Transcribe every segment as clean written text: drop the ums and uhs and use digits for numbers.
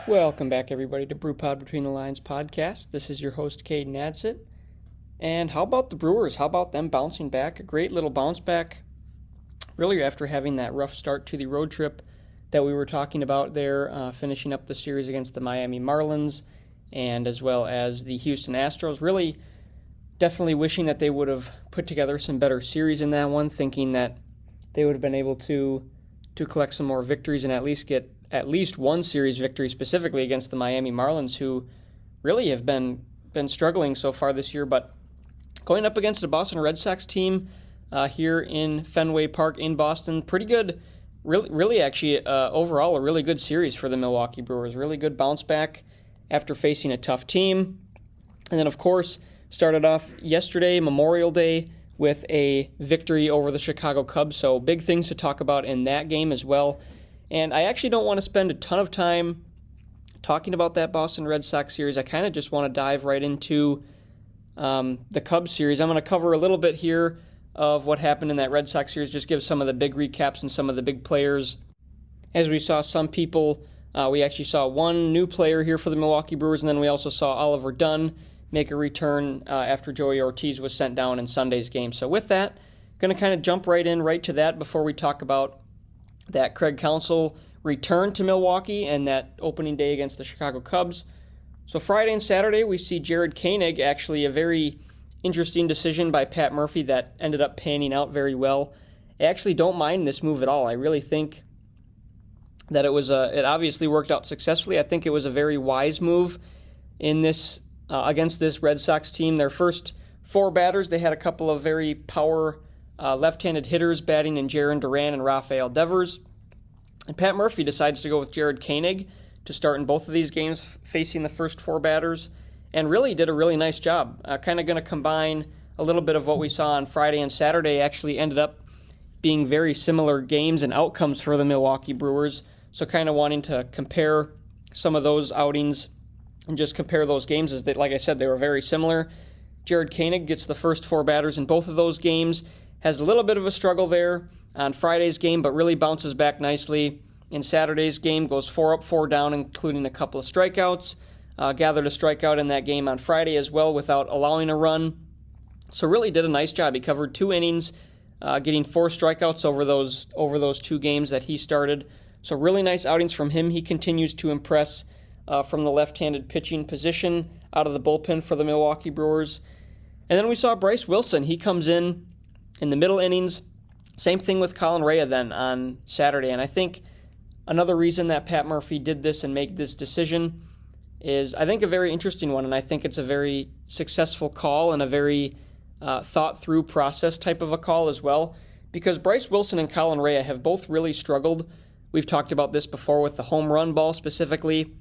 Welcome back, everybody, to BrewPod Between the Lines podcast. This is your host, Cade Nadsett. And how about the Brewers? How about them bouncing back? A great little bounce back, really, after having that rough start to the road trip that we were talking about there, finishing up the series against the Miami Marlins and as well as the Houston Astros. Really, definitely wishing that they would have put together some better series in that one, thinking that they would have been able to collect some more victories and at least get at least one series victory specifically against the Miami Marlins, who really have been struggling so far this year. But going up against the Boston Red Sox team here in Fenway Park in Boston, pretty good, really actually overall a really good series for the Milwaukee Brewers. Really good bounce back after facing a tough team. And then, of course, started off yesterday, Memorial Day, with a victory over the Chicago Cubs. So big things to talk about in that game as well. And I actually don't want to spend a ton of time talking about that Boston Red Sox series. I kind of just want to dive right into the Cubs series. I'm going to cover a little bit here of what happened in that Red Sox series, just give some of the big recaps and some of the big players. As we saw some people, we actually saw one new player here for the Milwaukee Brewers, and then we also saw Oliver Dunn make a return after Joey Ortiz was sent down in Sunday's game. So with that, going to kind of jump right to that before we talk about that Craig Counsell return to Milwaukee and that opening day against the Chicago Cubs. So Friday and Saturday, we see Jared Koenig, actually a very interesting decision by Pat Murphy that ended up panning out very well. I actually don't mind this move at all. I really think that it obviously worked out successfully. I think it was a very wise move in this against this Red Sox team. Their first four batters, they had a couple of very power left-handed hitters batting in Jarren Duran and Rafael Devers. And Pat Murphy decides to go with Jared Koenig to start in both of these games facing the first four batters, and really did a really nice job. Kind of going to combine a little bit of what we saw on Friday and Saturday. Actually ended up being very similar games and outcomes for the Milwaukee Brewers. So kind of wanting to compare some of those outings and just compare those games, as they, like I said, they were very similar. Jared Koenig gets the first four batters in both of those games, has a little bit of a struggle there on Friday's game, but really bounces back nicely. In Saturday's game, goes 4 up, 4 down, including a couple of strikeouts. Gathered a strikeout in that game on Friday as well without allowing a run. So really did a nice job. He covered 2 innings, getting 4 strikeouts over those 2 games that he started. So really nice outings from him. He continues to impress from the left-handed pitching position out of the bullpen for the Milwaukee Brewers. And then we saw Bryce Wilson. He comes in the middle innings. Same thing with Colin Rea then on Saturday. And I think another reason that Pat Murphy did this and made this decision is, I think, a very interesting one. And I think it's a very successful call and a very thought-through process type of a call as well. Because Bryce Wilson and Colin Rea have both really struggled. We've talked about this before with the home run ball specifically.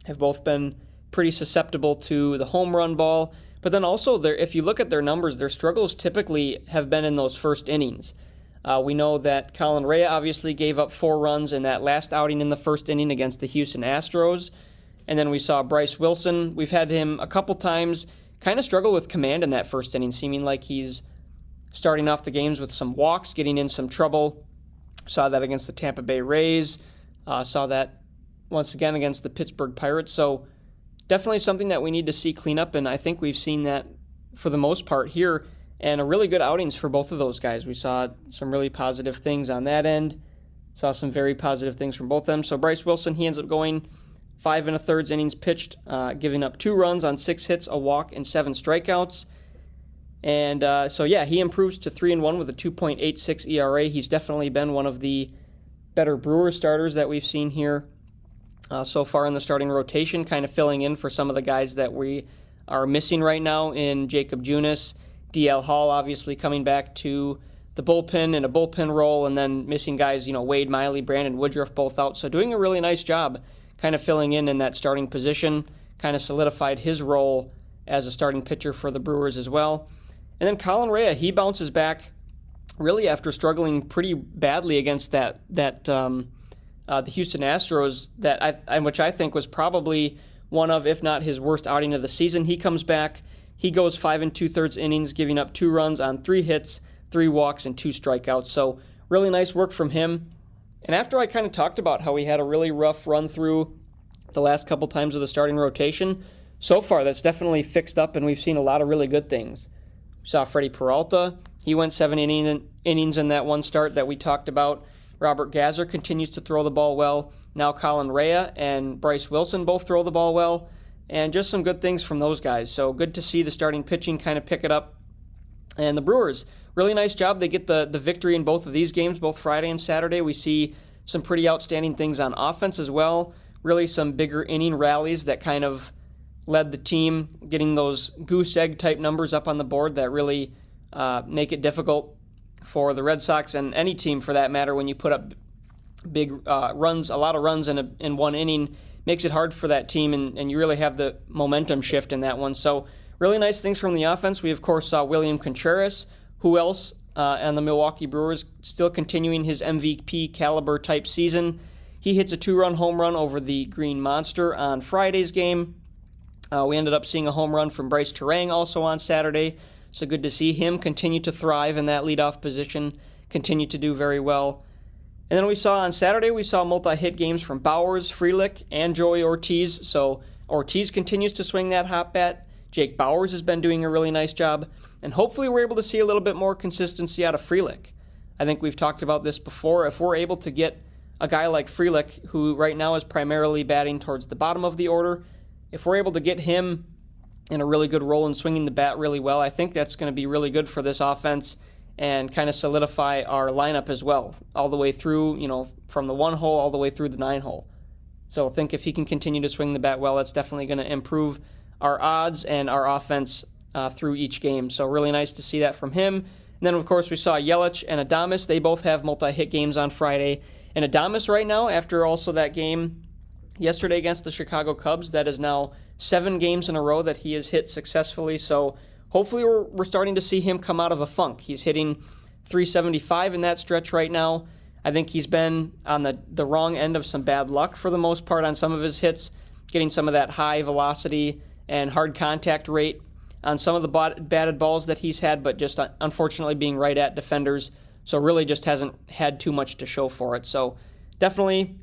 Have both been pretty susceptible to the home run ball. But then also, if you look at their numbers, their struggles typically have been in those first innings. We know that Colin Rea obviously gave up 4 runs in that last outing in the first inning against the Houston Astros. And then we saw Bryce Wilson. We've had him a couple times kind of struggle with command in that first inning, seeming like he's starting off the games with some walks, getting in some trouble. Saw that against the Tampa Bay Rays. Saw that once again against the Pittsburgh Pirates. So definitely something that we need to see clean up, and I think we've seen that for the most part here, and a really good outings for both of those guys. We saw some really positive things on that end, saw some very positive things from both of them. So Bryce Wilson, he ends up going 5 1/3 innings pitched, giving up 2 runs on 6 hits, a walk, and 7 strikeouts. And he improves to 3-1 with a 2.86 ERA. He's definitely been one of the better Brewers starters that we've seen here so far in the starting rotation, kind of filling in for some of the guys that we are missing right now in Jacob Junis. DL Hall obviously coming back to the bullpen in a bullpen role, and then missing guys, Wade Miley, Brandon Woodruff, both out. So doing a really nice job kind of filling in that starting position, kind of solidified his role as a starting pitcher for the Brewers as well. And then Colin Rea, he bounces back really after struggling pretty badly against the Houston Astros, which I think was probably one of, if not his worst outing of the season. He comes back. He goes 5 2/3 innings, giving up 2 runs on 3 hits, 3 walks, and 2 strikeouts. So really nice work from him. And after I kind of talked about how he had a really rough run through the last couple times of the starting rotation. So far, that's definitely fixed up, and we've seen a lot of really good things. We saw Freddie Peralta. He went 7 innings in that one start that we talked about. Robert Gazzer continues to throw the ball well. Now Colin Rea and Bryce Wilson both throw the ball well. And just some good things from those guys. So good to see the starting pitching kind of pick it up. And the Brewers, really nice job. They get the victory in both of these games, both Friday and Saturday. We see some pretty outstanding things on offense as well. Really some bigger inning rallies that kind of led the team, getting those goose egg type numbers up on the board that really make it difficult for the Red Sox and any team for that matter when you put up big runs, a lot of runs in one inning. Makes it hard for that team, and you really have the momentum shift in that one. So really nice things from the offense. We, of course, saw William Contreras. Who else on the Milwaukee Brewers still continuing his MVP caliber type season. He hits a 2-run home run over the Green Monster on Friday's game. We ended up seeing a home run from Bryce Terang also on Saturday. So good to see him continue to thrive in that leadoff position, continue to do very well. And then we saw on Saturday, we saw multi-hit games from Bowers, Frelick, and Joey Ortiz. So Ortiz continues to swing that hot bat. Jake Bowers has been doing a really nice job. And hopefully we're able to see a little bit more consistency out of Frelick. I think we've talked about this before. If we're able to get a guy like Frelick, who right now is primarily batting towards the bottom of the order, if we're able to get him in a really good role and swinging the bat really well, I think that's going to be really good for this offense and kind of solidify our lineup as well, all the way through, from the 1 hole all the way through the 9 hole. So I think if he can continue to swing the bat well, that's definitely going to improve our odds and our offense through each game. So really nice to see that from him. And then, of course, we saw Yelich and Adames. They both have multi-hit games on Friday. And Adames right now, after also that game yesterday against the Chicago Cubs, that is now 7 games in a row that he has hit successfully. So hopefully we're starting to see him come out of a funk. He's hitting .375 in that stretch right now. I think he's been on the wrong end of some bad luck for the most part on some of his hits, getting some of that high velocity and hard contact rate on some of the batted balls that he's had, but just unfortunately being right at defenders. So really just hasn't had too much to show for it. So definitely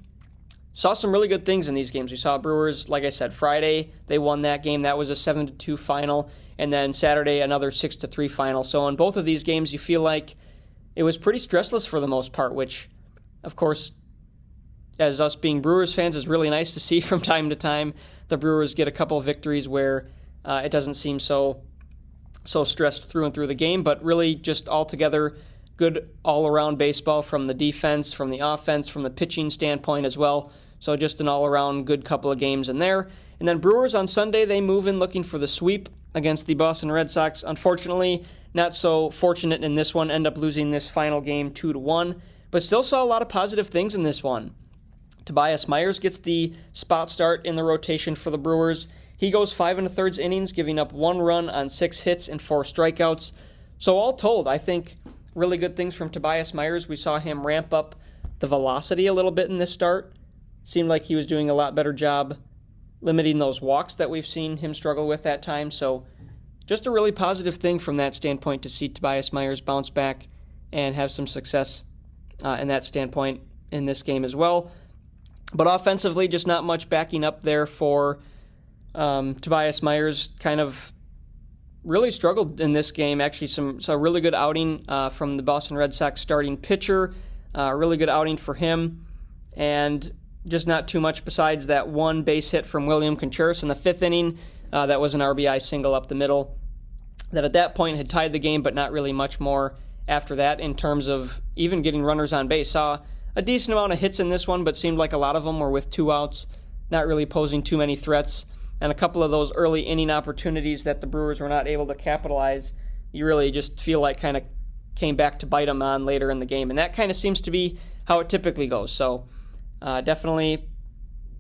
saw some really good things in these games. We saw Brewers, like I said, Friday, they won that game. That was a 7-2 final. And then Saturday, another 6-3 final. So in both of these games, you feel like it was pretty stressless for the most part, which, of course, as us being Brewers fans, is really nice to see from time to time. The Brewers get a couple of victories where it doesn't seem so stressed through and through the game, but really just altogether good all-around baseball from the defense, from the offense, from the pitching standpoint as well. So just an all-around good couple of games in there. And then Brewers on Sunday, they move in looking for the sweep against the Boston Red Sox. Unfortunately, not so fortunate in this one, end up losing this final game 2-1, but still saw a lot of positive things in this one. Tobias Myers gets the spot start in the rotation for the Brewers. He goes 5 1/3 innings, giving up 1 run on 6 hits and 4 strikeouts. So all told, I think really good things from Tobias Myers. We saw him ramp up the velocity a little bit in this start. Seemed like he was doing a lot better job limiting those walks that we've seen him struggle with at times. So just a really positive thing from that standpoint to see Tobias Myers bounce back and have some success in that standpoint in this game as well. But offensively, just not much backing up there for Tobias Myers. Kind of really struggled in this game. Actually, some really good outing from the Boston Red Sox starting pitcher. Really good outing for him. And just not too much besides that 1 base hit from William Contreras in the 5th inning. That was an RBI single up the middle. That at that point had tied the game, but not really much more after that in terms of even getting runners on base. Saw a decent amount of hits in this one, but seemed like a lot of them were with 2 outs, not really posing too many threats. And a couple of those early inning opportunities that the Brewers were not able to capitalize, you really just feel like kind of came back to bite them on later in the game. And that kind of seems to be how it typically goes. So definitely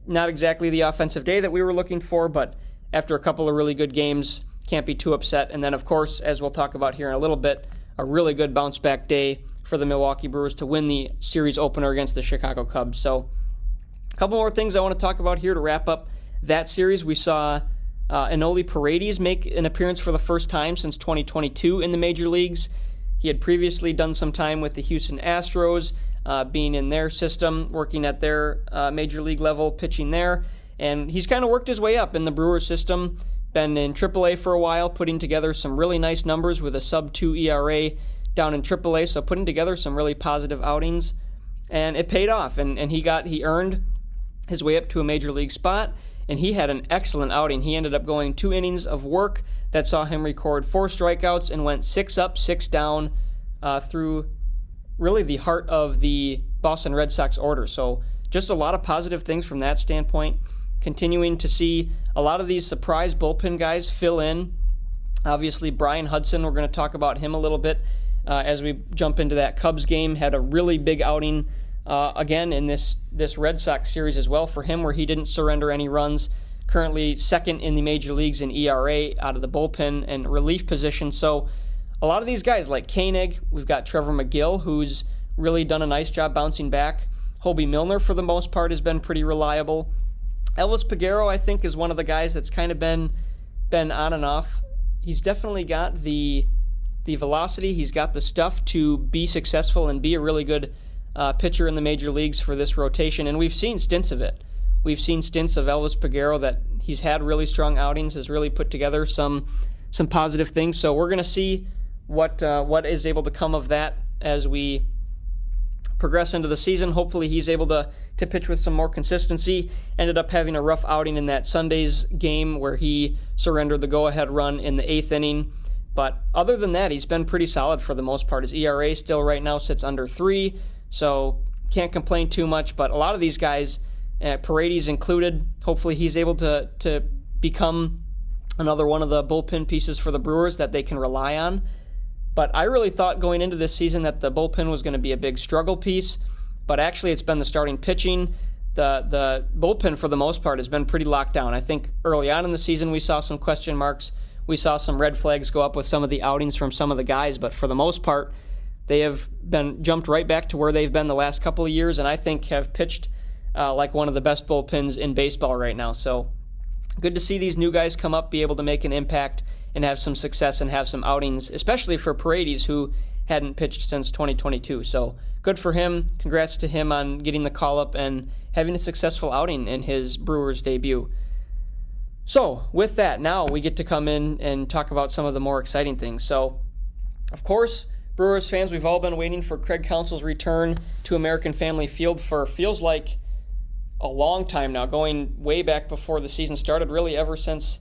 not exactly the offensive day that we were looking for, but after a couple of really good games, can't be too upset. And then, of course, as we'll talk about here in a little bit, a really good bounce-back day for the Milwaukee Brewers to win the series opener against the Chicago Cubs. So a couple more things I want to talk about here to wrap up that series. We saw Enoli Paredes make an appearance for the first time since 2022 in the major leagues. He had previously done some time with the Houston Astros, being in their system, working at their major league level, pitching there. And he's kind of worked his way up in the Brewers system, been in AAA for a while, putting together some really nice numbers with a sub-2 ERA down in AAA, so putting together some really positive outings. And it paid off, and he earned his way up to a major league spot, and he had an excellent outing. He ended up going 2 innings of work that saw him record 4 strikeouts and went 6 up, 6 down through really the heart of the Boston Red Sox order. So just a lot of positive things from that standpoint. Continuing to see a lot of these surprise bullpen guys fill in. Obviously, Brian Hudson, we're going to talk about him a little bit as we jump into that Cubs game. Had a really big outing again in this Red Sox series as well for him, where he didn't surrender any runs. Currently second in the major leagues in ERA out of the bullpen and relief position. So a lot of these guys like Koenig, we've got Trevor McGill, who's really done a nice job bouncing back. Hobie Milner, for the most part, has been pretty reliable. Elvis Peguero, I think, is one of the guys that's kind of been on and off. He's definitely got the velocity. He's got the stuff to be successful and be a really good pitcher in the major leagues for this rotation, and we've seen stints of it. We've seen stints of Elvis Peguero that he's had really strong outings, has really put together some positive things. So we're going to see what is able to come of that as we progress into the season. Hopefully he's able to pitch with some more consistency. Ended up having a rough outing in that Sunday's game where he surrendered the go-ahead run in the 8th inning. But other than that, he's been pretty solid for the most part. His ERA still right now sits under 3, so can't complain too much. But a lot of these guys, Paredes included, hopefully he's able to become another one of the bullpen pieces for the Brewers that they can rely on. But I really thought going into this season that the bullpen was going to be a big struggle piece, but actually it's been the starting pitching. The bullpen, for the most part, has been pretty locked down. I think early on in the season we saw some question marks. We saw some red flags go up with some of the outings from some of the guys, but for the most part, they have been jumped right back to where they've been the last couple of years, and I think have pitched like one of the best bullpens in baseball right now. So good to see these new guys come up, be able to make an impact, and have some success and have some outings, especially for Paredes, who hadn't pitched since 2022. So good for him. Congrats to him on getting the call-up and having a successful outing in his Brewers debut. So with that, now we get to come in and talk about some of the more exciting things. So, of course, Brewers fans, we've all been waiting for Craig Counsell's return to American Family Field for feels like a long time now, going way back before the season started, really ever since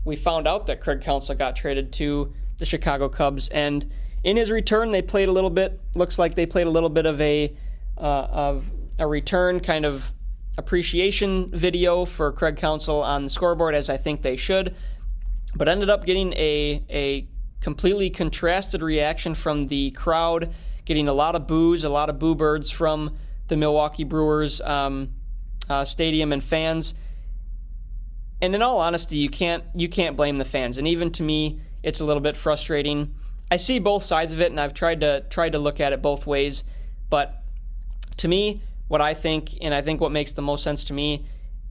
we found out that Craig Counsell got traded to the Chicago Cubs. And in his return, they played a little bit, looks like they played a little bit of a return kind of appreciation video for Craig Counsell on the scoreboard, as I think they should, but ended up getting a completely contrasted reaction from the crowd, getting a lot of boos, a lot of boo birds from the Milwaukee Brewers stadium and fans. And in all honesty, you can't blame the fans. And even to me, it's a little bit frustrating. I see both sides of it, and I've tried to look at it both ways. But to me, what I think, and I think what makes the most sense to me,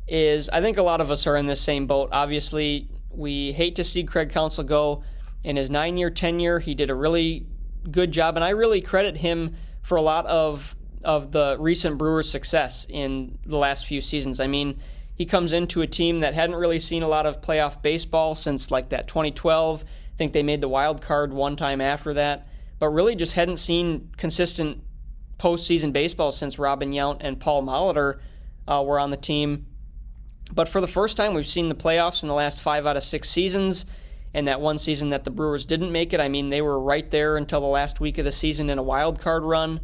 is I think a lot of us are in this same boat. Obviously, we hate to see Craig Counsell go. In his 9-year tenure, he did a really good job, and I really credit him for a lot of the recent Brewers' success in the last few seasons. I mean, he comes into a team that hadn't really seen a lot of playoff baseball since like that 2012. I think they made the wild card one time after that, but really just hadn't seen consistent postseason baseball since Robin Yount and Paul Molitor were on the team. But for the first time, we've seen the playoffs in the last 5 out of 6 seasons. And that one season that the Brewers didn't make it, I mean, they were right there until the last week of the season in a wild card run.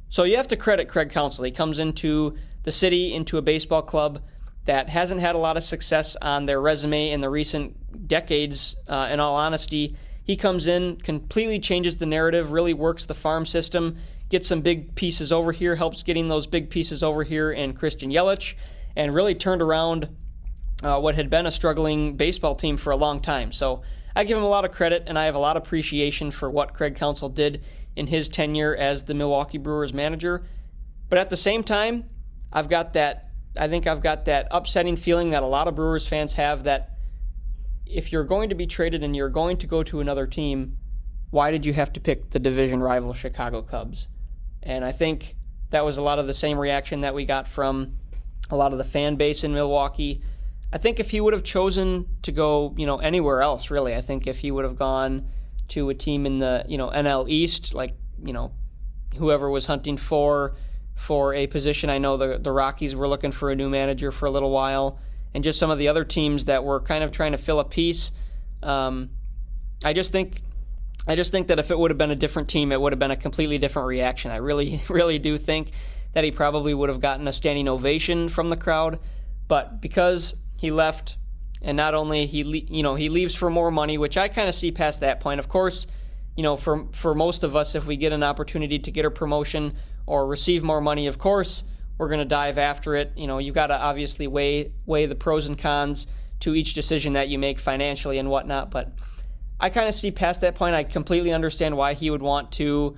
So you have to credit Craig Counsell. He comes into the city, into a baseball club that hasn't had a lot of success on their resume in the recent decades, in all honesty. He comes in, completely changes the narrative, really works the farm system, gets some big pieces over here, helps getting those big pieces over here in Christian Yelich, and really turned around what had been a struggling baseball team for a long time. So I give him a lot of credit, and I have a lot of appreciation for what Craig Counsell did in his tenure as the Milwaukee Brewers manager. But at the same time, I think I've got that upsetting feeling that a lot of Brewers fans have, that if you're going to be traded and you're going to go to another team, why did you have to pick the division rival Chicago Cubs? And I think that was a lot of the same reaction that we got from a lot of the fan base in Milwaukee. I think if he would have chosen to go, anywhere else, really, I think if he would have gone to a team in the, NL East, like, whoever was hunting for a position. I know the Rockies were looking for a new manager for a little while, and just some of the other teams that were kind of trying to fill a piece. I just think that if it would have been a different team, it would have been a completely different reaction. I really, really do think that he probably would have gotten a standing ovation from the crowd, but because he left, and not only he leaves for more money, which I kind of see past that point. Of course, for most of us, if we get an opportunity to get a promotion or receive more money, of course, we're going to dive after it. You've got to obviously weigh the pros and cons to each decision that you make financially and whatnot, but I kind of see past that point. I completely understand why he would want to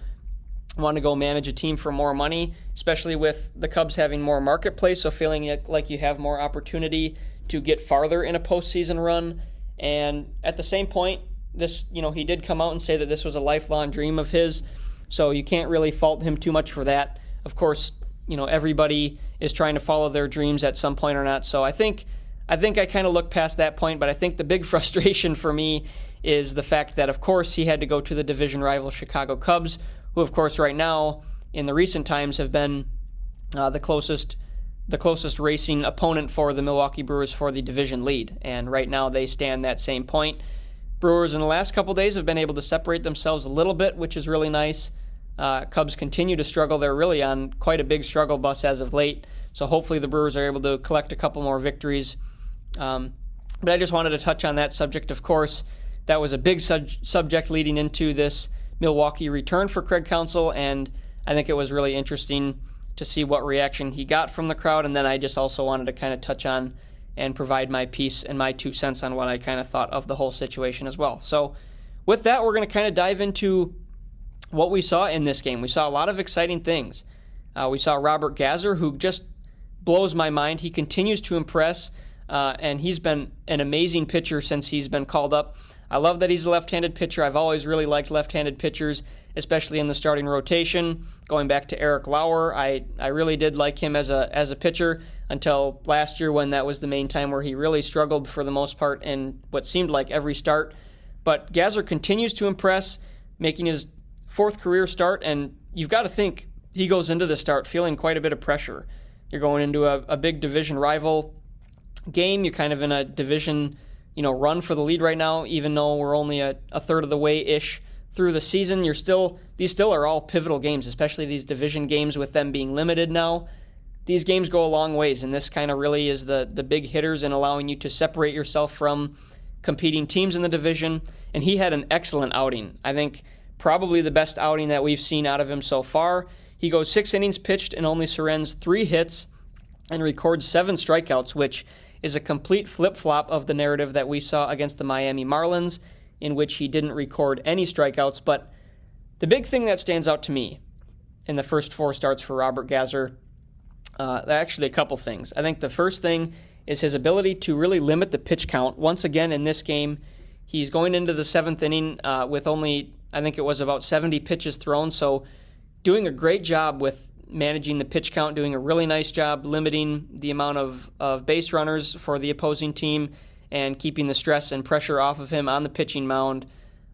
go manage a team for more money, especially with the Cubs having more marketplace, so feeling like you have more opportunity to get farther in a postseason run. And at the same point, he did come out and say that this was a lifelong dream of his, so you can't really fault him too much for that. Of course, everybody is trying to follow their dreams at some point or not, so I think I kind of look past that point, but I think the big frustration for me is the fact that, of course, he had to go to the division rival Chicago Cubs, who, of course, right now, in the recent times, have been the closest racing opponent for the Milwaukee Brewers for the division lead. And right now they stand that same point. Brewers in the last couple days have been able to separate themselves a little bit, which is really nice. Cubs continue to struggle. They're really on quite a big struggle bus as of late. So hopefully the Brewers are able to collect a couple more victories. But I just wanted to touch on that subject, of course. That was a big subject leading into this Milwaukee return for Craig Counsell, and I think it was really interesting to see what reaction he got from the crowd. And then I just also wanted to kind of touch on and provide my piece and my 2 cents on what I kind of thought of the whole situation as well. So with that, we're going to kind of dive into what we saw in this game. We saw a lot of exciting things. We saw Robert Gazzer, who just blows my mind. He continues to impress, and he's been an amazing pitcher since he's been called up. I love that he's a left-handed pitcher. I've always really liked left-handed pitchers, especially in the starting rotation. Going back to Eric Lauer, I really did like him as a pitcher until last year, when that was the main time where he really struggled for the most part in what seemed like every start. But Gazzer continues to impress, making his 4th career start, and you've got to think he goes into the start feeling quite a bit of pressure. You're going into a big division rival game. You're kind of in a division run for the lead right now, even though we're only a third of the way-ish through the season. These still are all pivotal games, especially these division games with them being limited now. These games go a long ways, and this kind of really is the big hitters in allowing you to separate yourself from competing teams in the division. And he had an excellent outing. I think probably the best outing that we've seen out of him so far. He goes 6 innings pitched and only surrenders 3 hits and records 7 strikeouts, which is a complete flip-flop of the narrative that we saw against the Miami Marlins, in which he didn't record any strikeouts. But the big thing that stands out to me in the first 4 starts for Robert Gazzer, actually a couple things. I think the first thing is his ability to really limit the pitch count. Once again in this game, he's going into the 7th inning with only, I think it was about 70 pitches thrown, so doing a great job with managing the pitch count, doing a really nice job limiting the amount of base runners for the opposing team and keeping the stress and pressure off of him on the pitching mound,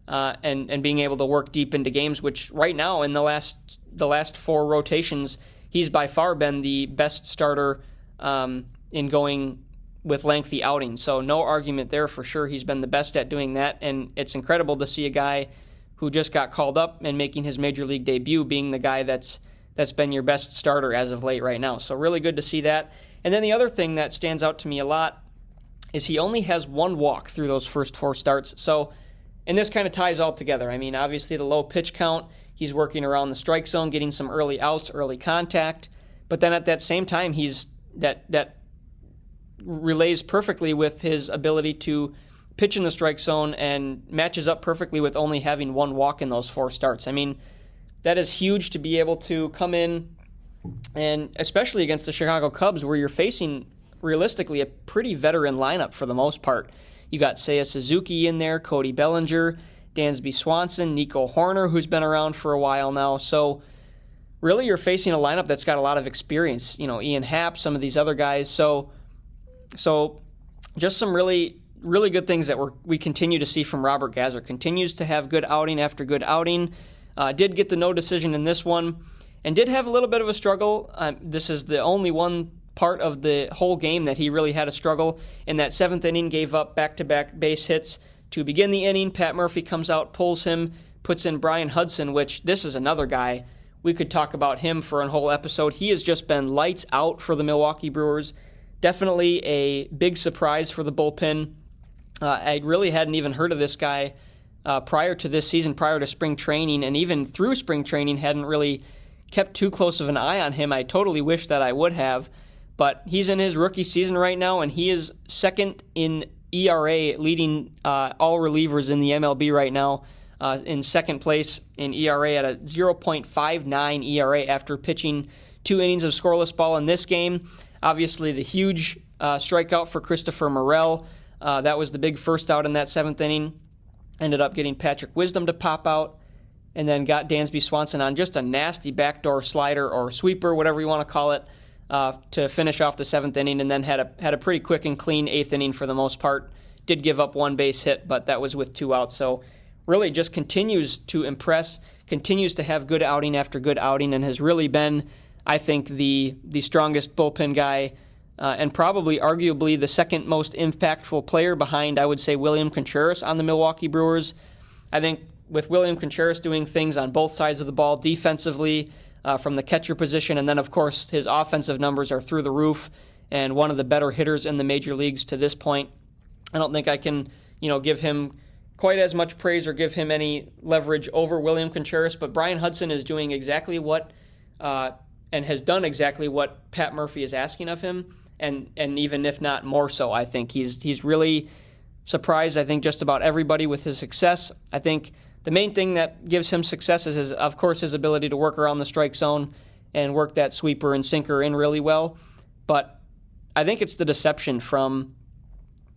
and being able to work deep into games, which right now in the last 4 rotations, he's by far been the best starter in going with lengthy outings. So no argument there for sure. He's been the best at doing that, and it's incredible to see a guy who just got called up and making his major league debut being the guy that's been your best starter as of late right now. So really good to see that. And then the other thing that stands out to me a lot is he only has 1 walk through those first 4 starts. So, and this kind of ties all together. I mean, obviously the low pitch count, he's working around the strike zone, getting some early outs, early contact. But then at that same time, he's that relays perfectly with his ability to pitch in the strike zone and matches up perfectly with only having 1 walk in those 4 starts. I mean, that is huge to be able to come in, and especially against the Chicago Cubs, where you're facing realistically a pretty veteran lineup for the most part. You got Seiya Suzuki in there, Cody Bellinger, Dansby Swanson, Nico Horner, who's been around for a while now. So really you're facing a lineup that's got a lot of experience. Ian Happ, some of these other guys. So just some really, really good things that we continue to see from Robert Gazzer. Continues to have good outing after good outing. Did get the no decision in this one, and did have a little bit of a struggle. This is the only one part of the whole game that he really had a struggle. In that 7th inning, gave up back-to-back base hits to begin the inning. Pat Murphy comes out, pulls him, puts in Brian Hudson, which this is another guy. We could talk about him for a whole episode. He has just been lights out for the Milwaukee Brewers. Definitely a big surprise for the bullpen. I really hadn't even heard of this guy prior to this season, prior to spring training, and even through spring training hadn't really kept too close of an eye on him. I totally wish that I would have. But he's in his rookie season right now, and he is second in ERA, leading all relievers in the MLB right now, in second place in ERA at a 0.59 ERA after pitching 2 innings of scoreless ball in this game. Obviously, the huge strikeout for Christopher Morel. That was the big first out in that 7th inning. Ended up getting Patrick Wisdom to pop out, and then got Dansby Swanson on just a nasty backdoor slider or sweeper, whatever you want to call it, to finish off the 7th inning, and then had a pretty quick and clean 8th inning for the most part. Did give up 1 base hit, but that was with 2 outs. So really just continues to impress, continues to have good outing after good outing, and has really been, I think, the strongest bullpen guy, and probably arguably the second most impactful player behind, I would say, William Contreras on the Milwaukee Brewers. I think with William Contreras doing things on both sides of the ball defensively, from the catcher position, and then, of course, his offensive numbers are through the roof, and one of the better hitters in the major leagues to this point. I don't think I can, give him quite as much praise or give him any leverage over William Contreras, but Brian Hudson is doing exactly what, and has done exactly what Pat Murphy is asking of him, and even if not more so, I think. He's really surprised, I think, just about everybody with his success. I think the main thing that gives him success is, of course, his ability to work around the strike zone and work that sweeper and sinker in really well. But I think it's the deception from,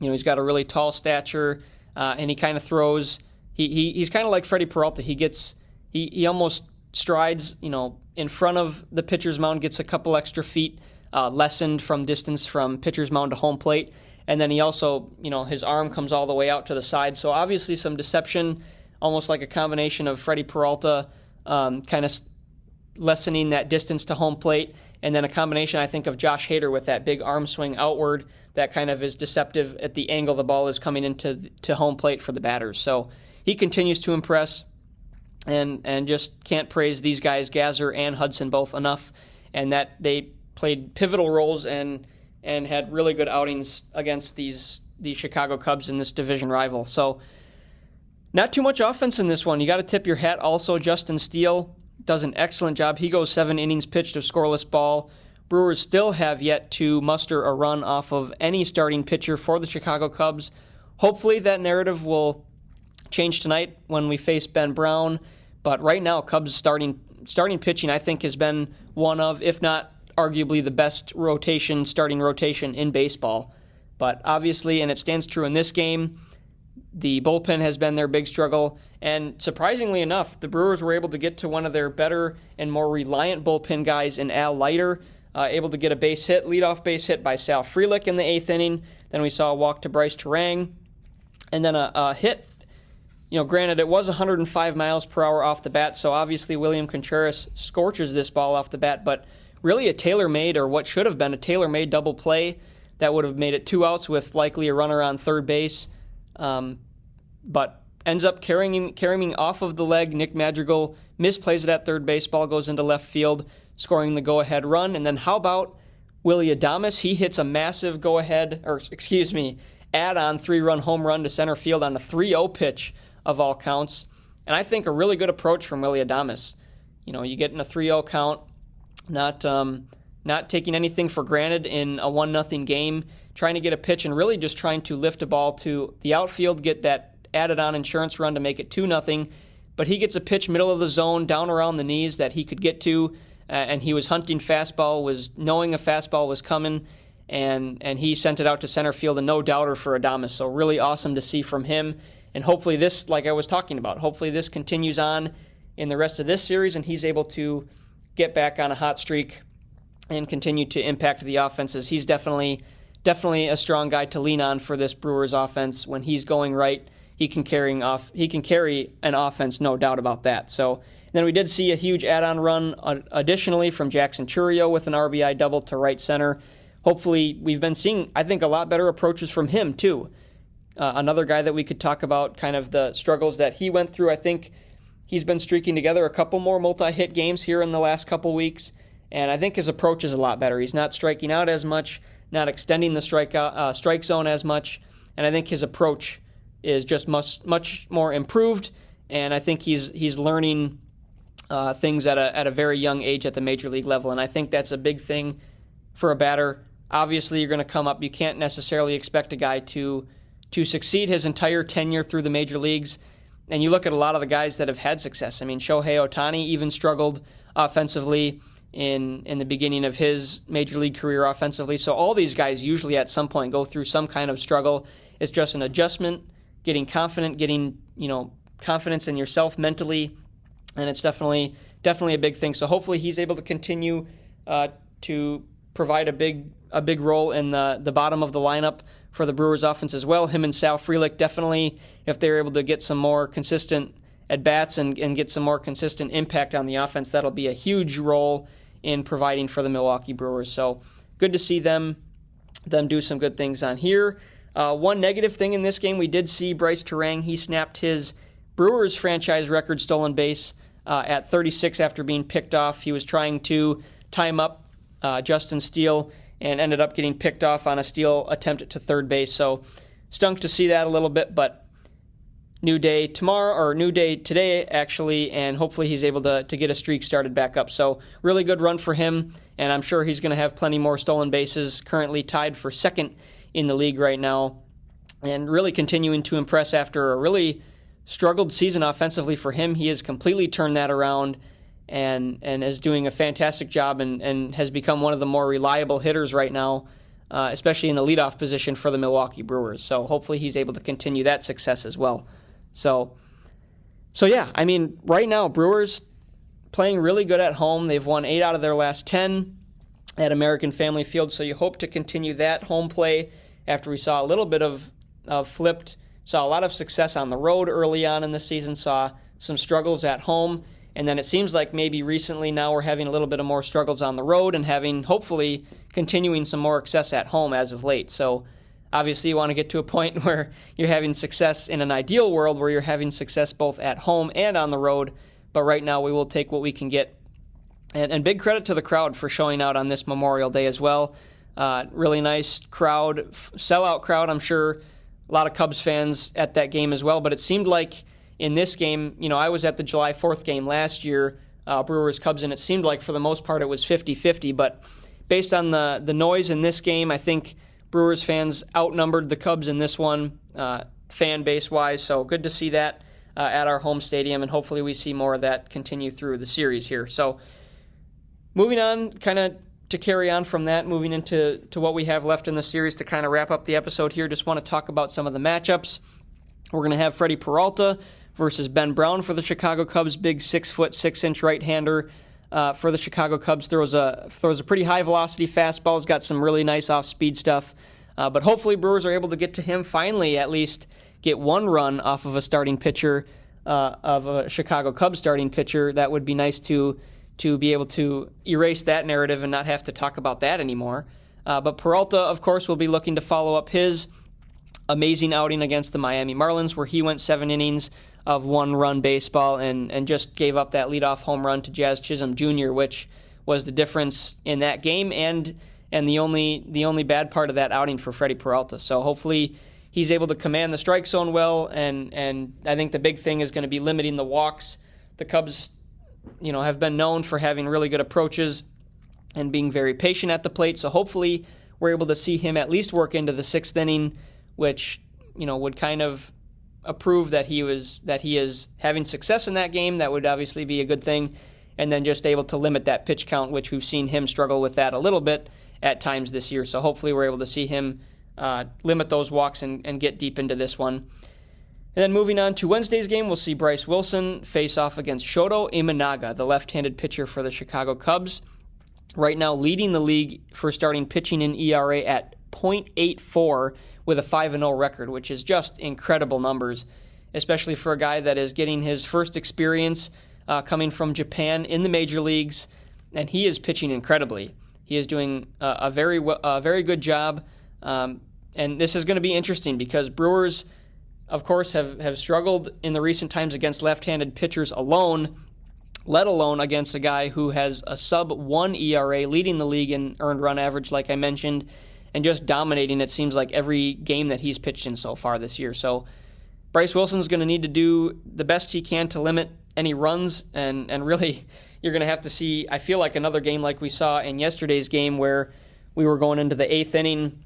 he's got a really tall stature, and he kind of throws. He's kind of like Freddie Peralta. He almost strides, in front of the pitcher's mound, gets a couple extra feet lessened from distance from pitcher's mound to home plate, and then he also, his arm comes all the way out to the side. So obviously some deception, almost like a combination of Freddie Peralta kind of lessening that distance to home plate, and then a combination, I think, of Josh Hader with that big arm swing outward that kind of is deceptive at the angle the ball is coming into home plate for the batters. So he continues to impress, and just can't praise these guys, Gazzer and Hudson, both enough, and that they played pivotal roles and had really good outings against these Chicago Cubs in this division rival. So not too much offense in this one. You got to tip your hat also. Justin Steele does an excellent job. He goes 7 innings pitched of scoreless ball. Brewers still have yet to muster a run off of any starting pitcher for the Chicago Cubs. Hopefully that narrative will change tonight when we face Ben Brown. But right now, Cubs starting pitching, I think, has been one of, if not arguably the best starting rotation in baseball. But obviously, and it stands true in this game, the bullpen has been their big struggle, and surprisingly enough, the Brewers were able to get to one of their better and more reliant bullpen guys in Al Leiter, able to get a leadoff base hit by Sal Frelick in the 8th inning. Then we saw a walk to Bryce Terang, and then a hit. Granted, it was 105 miles per hour off the bat, so obviously William Contreras scorches this ball off the bat, but really a tailor-made, or what should have been a tailor-made double play that would have made it 2 outs with likely a runner on third base. But ends up carrying off of the leg. Nick Madrigal misplays it at third base. Ball goes into left field, scoring the go-ahead run. And then how about Willy Adames? He hits a massive add-on 3-run home run to center field on a 3-0 pitch of all counts. And I think a really good approach from Willy Adames. You get in a 3-0 count, not taking anything for granted in a 1-0 game, trying to get a pitch and really just trying to lift a ball to the outfield, get that added-on insurance run to make it 2-0. But he gets a pitch middle of the zone, down around the knees that he could get to, and he was hunting fastball, was knowing a fastball was coming, and he sent it out to center field, and no doubter for Adames. So really awesome to see from him. And hopefully this, like I was talking about, hopefully this continues on in the rest of this series, and he's able to get back on a hot streak and continue to impact the offenses. He's definitely definitely a strong guy to lean on for this Brewers offense. When he's going right, he can carry an offense, no doubt about that. So then we did see a huge add-on run additionally from Jackson Chourio with an RBI double to right center. Hopefully, we've been seeing, I think, a lot better approaches from him, too. Another guy that we could talk about, kind of the struggles that he went through. I think he's been streaking together a couple more multi-hit games here in the last couple weeks, and I think his approach is a lot better. He's not striking out as much, not extending the strike zone as much, and I think his approach is just much more improved, and I think he's learning things at a very young age at the major league level, and I think that's a big thing for a batter. Obviously, you're going to come up. You can't necessarily expect a guy to succeed his entire tenure through the major leagues, and you look at a lot of the guys that have had success. I mean, Shohei Ohtani even struggled offensively in the beginning of his major league career offensively, so all these guys usually at some point go through some kind of struggle. It's just an adjustment, getting confident, getting confidence in yourself mentally, and it's definitely a big thing. So hopefully he's able to continue to provide a big role in the bottom of the lineup for the Brewers offense as well. Him and Sal Frelick definitely, if they're able to get some more consistent at-bats and get some more consistent impact on the offense, that'll be a huge role in providing for the Milwaukee Brewers. So good to see them do some good things on here. One negative thing in this game, we did see Bryce Terang. He snapped his Brewers franchise record stolen base at 36 after being picked off. He was trying to time up Justin Steele and ended up getting picked off on a steal attempt to third base. So stunk to see that a little bit, but new day today, actually, and hopefully he's able to get a streak started back up. So really good run for him, and I'm sure he's going to have plenty more stolen bases, currently tied for second in the league right now, and really continuing to impress after a really struggled season offensively for him. He has completely turned that around and is doing a fantastic job and has become one of the more reliable hitters right now, especially in the leadoff position for the Milwaukee Brewers. So hopefully he's able to continue that success as well. So yeah, I mean, right now, Brewers playing really good at home. They've won 8 out of their last 10 at American Family Field, so you hope to continue that home play after we saw a little bit of flipped, saw a lot of success on the road early on in the season, saw some struggles at home, and then it seems like maybe recently now we're having a little bit of more struggles on the road and having, hopefully, continuing some more success at home as of late. So obviously you want to get to a point where you're having success in an ideal world where you're having success both at home and on the road, but right now we will take what we can get. And big credit to the crowd for showing out on this Memorial Day as well. Really nice crowd, sellout crowd. I'm sure a lot of Cubs fans at that game as well, but it seemed like in this game, I was at the July 4th game last year, Brewers-Cubs, and it seemed like for the most part it was 50-50, but based on the noise in this game, I think Brewers fans outnumbered the Cubs in this one, fan base-wise, so good to see that at our home stadium, and hopefully we see more of that continue through the series here. So moving on, kind of to carry on from that, moving into what we have left in the series to kind of wrap up the episode here, just want to talk about some of the matchups. We're going to have Freddie Peralta versus Ben Brown for the Chicago Cubs, big 6', 6" right-hander for the Chicago Cubs. Throws a pretty high-velocity fastball. He's got some really nice off-speed stuff. But hopefully Brewers are able to get to him, finally at least get one run off of a starting pitcher, of a Chicago Cubs starting pitcher. That would be nice to be able to erase that narrative and not have to talk about that anymore. But Peralta, of course, will be looking to follow up his amazing outing against the Miami Marlins, where he went 7 innings of one-run baseball and just gave up that leadoff home run to Jazz Chisholm Jr., which was the difference in that game and the only bad part of that outing for Freddie Peralta. So hopefully he's able to command the strike zone well, and I think the big thing is going to be limiting the walks. The Cubs, have been known for having really good approaches and being very patient at the plate, so hopefully we're able to see him at least work into the 6th inning, which, would kind of prove that he is having success in that game. That would obviously be a good thing, and then just able to limit that pitch count, which we've seen him struggle with that a little bit at times this year. So hopefully we're able to see him limit those walks and get deep into this one. And then moving on to Wednesday's game, we'll see Bryce Wilson face off against Shoto Imanaga, the left-handed pitcher for the Chicago Cubs. Right now leading the league for starting pitching in ERA at .84 with a 5-0 record, which is just incredible numbers, especially for a guy that is getting his first experience coming from Japan in the major leagues, and he is pitching incredibly. He is doing a very good job, and this is going to be interesting because Brewers, of course, have struggled in the recent times against left-handed pitchers alone, let alone against a guy who has a sub-1 ERA, leading the league in earned run average, like I mentioned, and just dominating, it seems like, every game that he's pitched in so far this year. So Bryce Wilson's going to need to do the best he can to limit any runs, and really you're going to have to see, I feel like, another game like we saw in yesterday's game where we were going into the 8th inning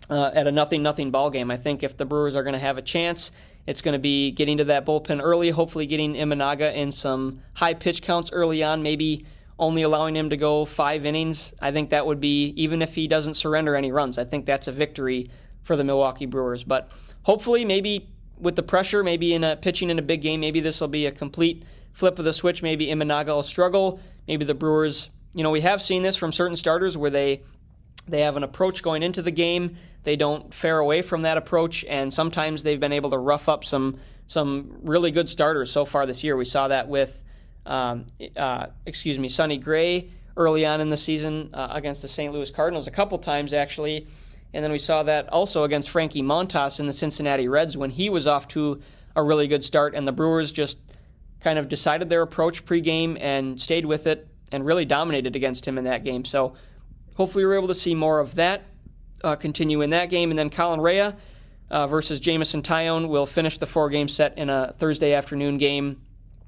at a 0-0 ball game. I think if the Brewers are going to have a chance, it's going to be getting to that bullpen early, hopefully getting Imanaga in some high pitch counts early on, maybe only allowing him to go 5 innings. I think that would be, even if he doesn't surrender any runs, I think that's a victory for the Milwaukee Brewers. But hopefully, maybe with the pressure, maybe pitching in a big game, maybe this will be a complete flip of the switch. Maybe Imanaga will struggle. Maybe the Brewers, we have seen this from certain starters where they have an approach going into the game. They don't fare away from that approach, and sometimes they've been able to rough up some really good starters so far this year. We saw that with Sonny Gray early on in the season against the St. Louis Cardinals a couple times, actually. And then we saw that also against Frankie Montas in the Cincinnati Reds when he was off to a really good start, and the Brewers just kind of decided their approach pregame and stayed with it and really dominated against him in that game. So hopefully we're able to see more of that continue in that game. And then Colin Rea versus Jameson Taillon will finish the 4-game set in a Thursday afternoon game.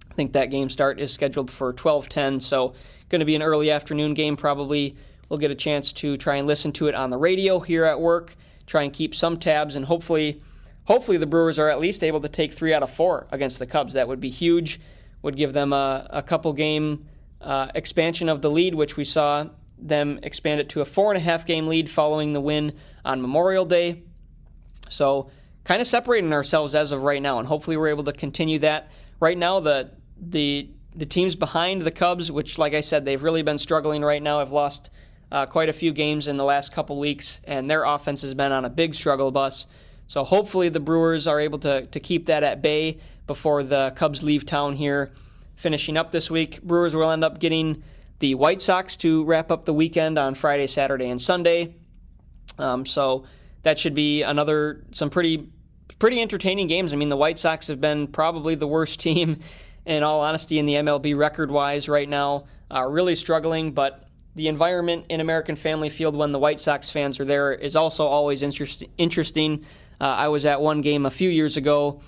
I think that game start is scheduled for 12:10, so going to be an early afternoon game probably. We'll get a chance to try and listen to it on the radio here at work, try and keep some tabs, and hopefully the Brewers are at least able to take 3 out of 4 against the Cubs. That would be huge. Would give them a couple game expansion of the lead, which we saw them expand it to a 4.5 game lead following the win on Memorial Day. So kind of separating ourselves as of right now, and hopefully we're able to continue that. Right now, the teams behind the Cubs, which, like I said, they've really been struggling right now, have lost quite a few games in the last couple weeks, and their offense has been on a big struggle bus. So hopefully the Brewers are able to keep that at bay before the Cubs leave town here. Finishing up this week, Brewers will end up getting the White Sox to wrap up the weekend on Friday, Saturday, and Sunday. So that should be some pretty entertaining games. I mean, the White Sox have been probably the worst team, in all honesty, in the MLB record-wise right now. Really struggling, but the environment in American Family Field when the White Sox fans are there is also always interesting. I was at one game a few years ago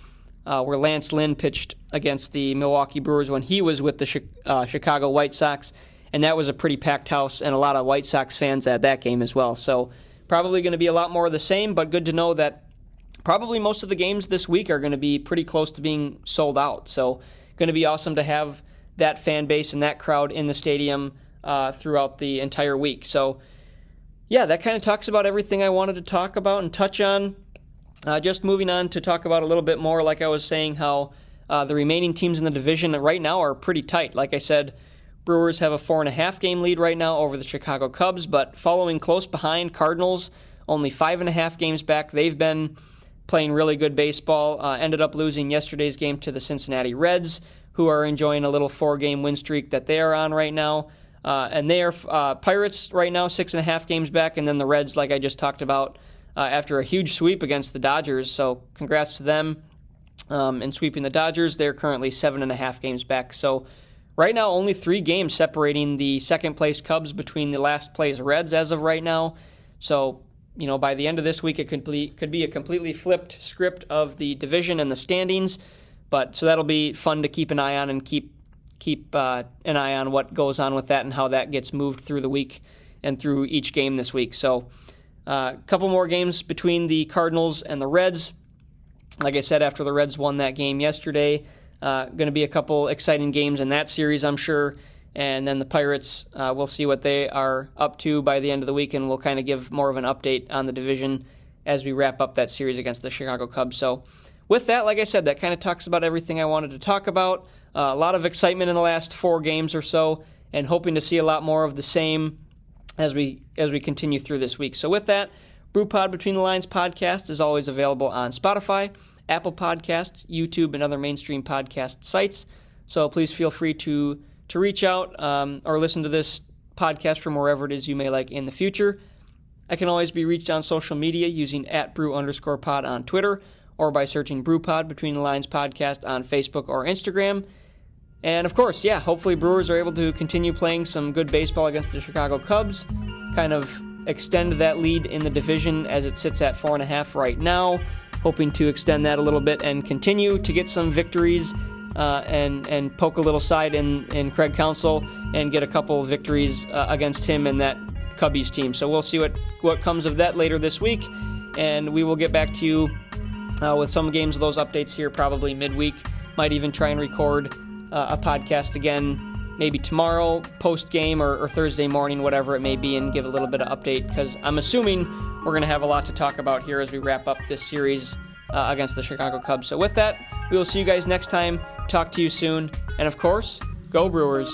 where Lance Lynn pitched against the Milwaukee Brewers when he was with the Chicago White Sox, and that was a pretty packed house and a lot of White Sox fans at that game as well. So probably going to be a lot more of the same, but good to know that probably most of the games this week are going to be pretty close to being sold out. So going to be awesome to have that fan base and that crowd in the stadium throughout the entire week. So yeah, that kind of talks about everything I wanted to talk about and touch on. Just moving on to talk about a little bit more, like I was saying, how the remaining teams in the division right now are pretty tight. Like I said, Brewers have a 4.5 game lead right now over the Chicago Cubs, but following close behind, Cardinals only 5.5 games back. They've been playing really good baseball. Ended up losing yesterday's game to the Cincinnati Reds, who are enjoying a little 4-game win streak that they are on right now. And they are Pirates right now, 6.5 games back, and then the Reds, like I just talked about, after a huge sweep against the Dodgers. So congrats to them in sweeping the Dodgers. They're currently 7.5 games back. So right now, only 3 games separating the second-place Cubs between the last-place Reds as of right now. So, by the end of this week, it could be a completely flipped script of the division and the standings. But so that'll be fun to keep an eye on and keep an eye on what goes on with that and how that gets moved through the week and through each game this week. So a couple more games between the Cardinals and the Reds. Like I said, after the Reds won that game yesterday, going to be a couple exciting games in that series, I'm sure. And then the Pirates, we'll see what they are up to by the end of the week, and we'll kind of give more of an update on the division as we wrap up that series against the Chicago Cubs. So with that, like I said, that kind of talks about everything I wanted to talk about. A lot of excitement in the last 4 games or so, and hoping to see a lot more of the same as we continue through this week. So with that, BrewPod Between the Lines podcast is always available on Spotify, Apple Podcasts, YouTube, and other mainstream podcast sites. So please feel free to reach out or listen to this podcast from wherever it is you may like in the future. I can always be reached on social media using @brew_pod on Twitter or by searching BrewPod Between the Lines podcast on Facebook or Instagram. And of course, hopefully Brewers are able to continue playing some good baseball against the Chicago Cubs, kind of extend that lead in the division as it sits at 4.5 right now, hoping to extend that a little bit and continue to get some victories and poke a little side in Craig Counsell and get a couple of victories against him and that Cubbies team. So we'll see what comes of that later this week, and we will get back to you with some games of those updates here probably midweek. Might even try and record a podcast again maybe tomorrow, post-game, or Thursday morning, whatever it may be, and give a little bit of update, because I'm assuming we're going to have a lot to talk about here as we wrap up this series against the Chicago Cubs. So with that, we will see you guys next time. Talk to you soon. And of course, go Brewers!